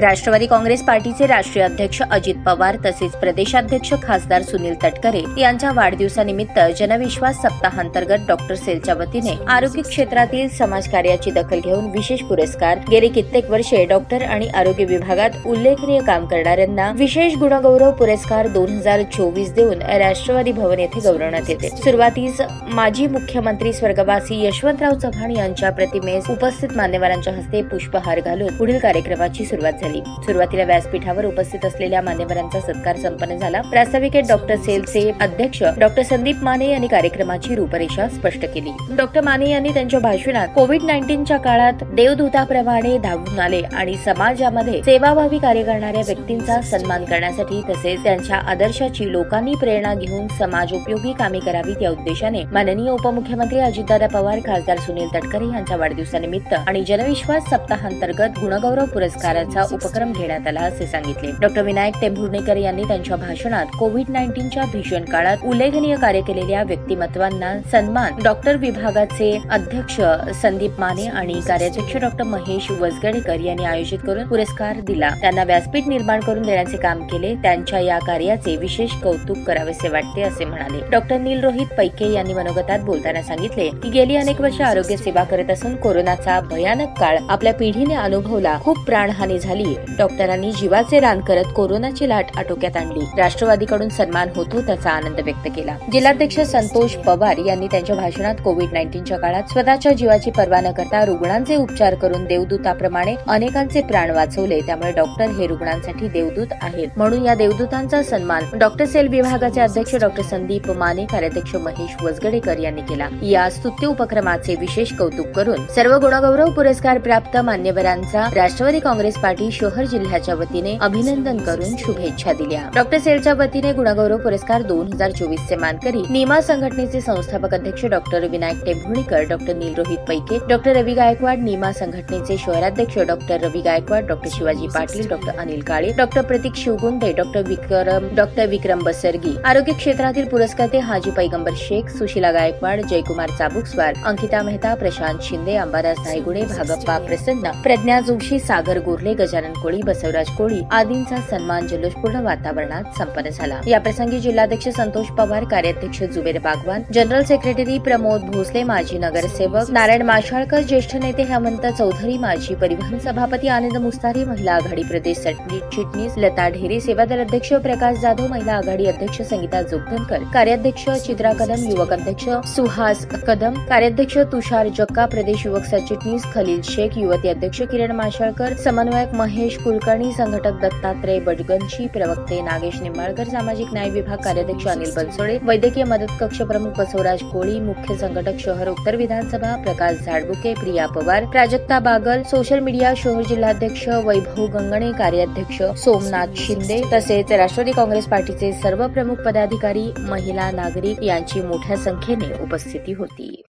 राष्ट्रवादी काँग्रेस पार्टीचे राष्ट्रीय अध्यक्ष अजित पवार तसेच प्रदेशाध्यक्ष खासदार सुनील तटकरे यांच्या वाढदिवसानिमित्त जनविश्वास सप्ताहांतर्गत डॉक्टर सेलच्या वतीने आरोग्य क्षेत्रातील समाजकार्याची दखल घेऊन विशेष पुरस्कार, गेली कित्येक वर्षे डॉक्टर आणि आरोग्य विभागात उल्लेखनीय काम करणाऱ्यांना विशेष गुणगौरव पुरस्कार 2024 देऊन राष्ट्रवादी भवन येथे गौरवण्यात येते। सुरुवातीस माजी मुख्यमंत्री स्वर्गवासी यशवंतराव चव्हाण यांच्या प्रतिमेस उपस्थित मान्यवरांच्या हस्ते पुष्पहार घालून पुढील कार्यक्रमाची सुरुवात झाली। सुरुवातीला व्यासपीठावर उपस्थित असलेल्या मान्यवरांचा सत्कार संपन्न झाला। प्रास्ताविकेत डॉक्टर सेलचे अध्यक्ष डॉक्टर संदीप माने यांनी कार्यक्रमाची रूपरेषा स्पष्ट केली। डॉक्टर माने यांनी त्यांच्या भाषणात कोविड-19च्या काळात देवदूताप्रमाणे धावून आले आणि समाजामध्ये सेवाभावी कार्य करणाऱ्या व्यक्तींचा सन्मान करण्यासाठी तसेच त्यांच्या आदर्शाची लोकांनी प्रेरणा घेऊन समाजोपयोगी कामे करावीत या उद्देशाने माननीय उपमुख्यमंत्री अजितदादा पवार, खासदार सुनील तटकरे यांच्या वाढदिवसानिमित्त आणि जनविश्वास सप्ताहांतर्गत गुणगौरव पुरस्काराचा उपक्रम घेण्यात आला असे सांगितले। डॉक्टर विनायक टेंभुर्णेकर यांनी त्यांच्या भाषणात कोविड-19च्या भीषण काळात उल्लेखनीय कार्य केलेल्या व्यक्तिमत्वांना सन्मान डॉक्टर विभागाचे अध्यक्ष संदीप माने आणि कार्याध्यक्ष डॉक्टर महेश वजगडेकर यांनी आयोजित करून पुरस्कार दिला। त्यांना व्यासपीठ निर्माण करून देण्याचे काम केले। त्यांच्या या कार्याचे विशेष कौतुक करावेसे वाटते असे म्हणाले। डॉक्टर नीलरोहित पैके यांनी मनोगतात बोलताना सांगितले की गेली अनेक वर्ष आरोग्य सेवा करत असून कोरोनाचा भयानक काळ आपल्या पिढीने अनुभवला। खूप प्राणहानी झाली। डॉक्टरांनी जीवाचे रान करत कोरोनाची लाट आटोक्यात आणली। राष्ट्रवादीकडून सन्मान होतो त्याचा आनंद व्यक्त केला। जिल्हाध्यक्ष संतोष पवार यांनी त्यांच्या भाषणात कोविड-19च्या काळात स्वतःच्या जीवाची पर्वा न करता रुग्णांचे उपचार करून देवदूताप्रमाणे अनेकांचे प्राण वाचवले। त्यामुळे डॉक्टर हे रुग्णांसाठी देवदूत आहेत, म्हणून या देवदूतांचा सन्मान डॉक्टर सेल विभागाचे अध्यक्ष डॉक्टर संदीप माने, कार्याध्यक्ष महेश वजगडेकर यांनी केला। या स्तुत्य उपक्रमाचे विशेष कौतुक करून सर्व गुणगौरव पुरस्कार प्राप्त मान्यवरांचा राष्ट्रवादी काँग्रेस पार्टी शहर जिल्ह्याच्या वतीने अभिनंदन करून शुभेच्छा दिल्या। डॉक्टर सेलच्या वतीने गुणगौरव पुरस्कार 2024 चे मानकरी निमा संघटनेचे संस्थापक अध्यक्ष डॉक्टर विनायक टेंभुर्णेकर, डॉक्टर नीलरोहित पैके, डॉक्टर रवी गायकवाड, निमा संघटनेचे शहराध्यक्ष डॉक्टर रवी गायकवाड, डॉक्टर शिवाजी पाटील, डॉक्टर अनिल काळे, डॉक्टर प्रतीक शिवगुंडे, डॉक्टर विक्रम बसरगी। आरोग्य क्षेत्रातील पुरस्कर्ते हाजी पैगंबर शेख, सुशीला गायकवाड, जयकुमार चाबुकस्वार, अंकिता मेहता, प्रशांत शिंदे, अंबादास धायगुडे, भागप्पा प्रसन्न, प्रज्ञा जोशी, सागर गोरले, गजानन कोळी, बसवराज कोळी आदींचा सन्मान जल्लोषपूर्ण वातावरणात संपन्न झाला। या प्रसंगी जिल्हाध्यक्ष संतोष पवार, कार्याध्यक्ष जुबेर बागवान, जनरल सेक्रेटरी प्रमोद भोसले, माजी नगरसेवक नारायण माशाळकर, ज्येष्ठ नेते हेमंत चौधरी, माजी परिवहन सभापती आनंद मुस्तारी, महिला आघाडी प्रदेश सरचिटणीस लता ढेरे, सेवादल अध्यक्ष प्रकाश जाधव, महिला आघाडी अध्यक्ष संगीता जोगधनकर, कार्याध्यक्ष चित्रा कदम, युवक अध्यक्ष सुहास कदम, कार्याध्यक्ष तुषार जक्का, प्रदेश युवक सरचिटणीस खलील शेख, युवती अध्यक्ष किरण माशाळकर, समन्वयक महेश कुलकर्णी, संघटक दत्तात्रय बडगंशी, प्रवक्ते नागेश निंबाळकर, सामाजिक न्याय विभाग कार्याध्यक्ष अनिल बनसोडे, वैद्यकीय मदत कक्ष प्रमुख बसवराज कोळी, मुख्य संघटक शहर उत्तर विधानसभा प्रकाश झाडबुके, प्रिया पवार, प्राजक्ता बागल, सोशल मीडिया शहर जिल्हाध्यक्ष वैभव गंगणे, कार्याध्यक्ष सोमनाथ शिंदे तसेच राष्ट्रवादी काँग्रेस पार्टीचे सर्व प्रमुख पदाधिकारी, महिला, नागरिक यांची मोठ्या संख्येने उपस्थिती होती।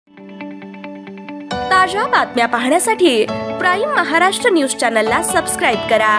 ताज्या बातम्या पाहण्यासाठी प्राईम महाराष्ट्र न्यूज चॅनलला सबस्क्राईब करा।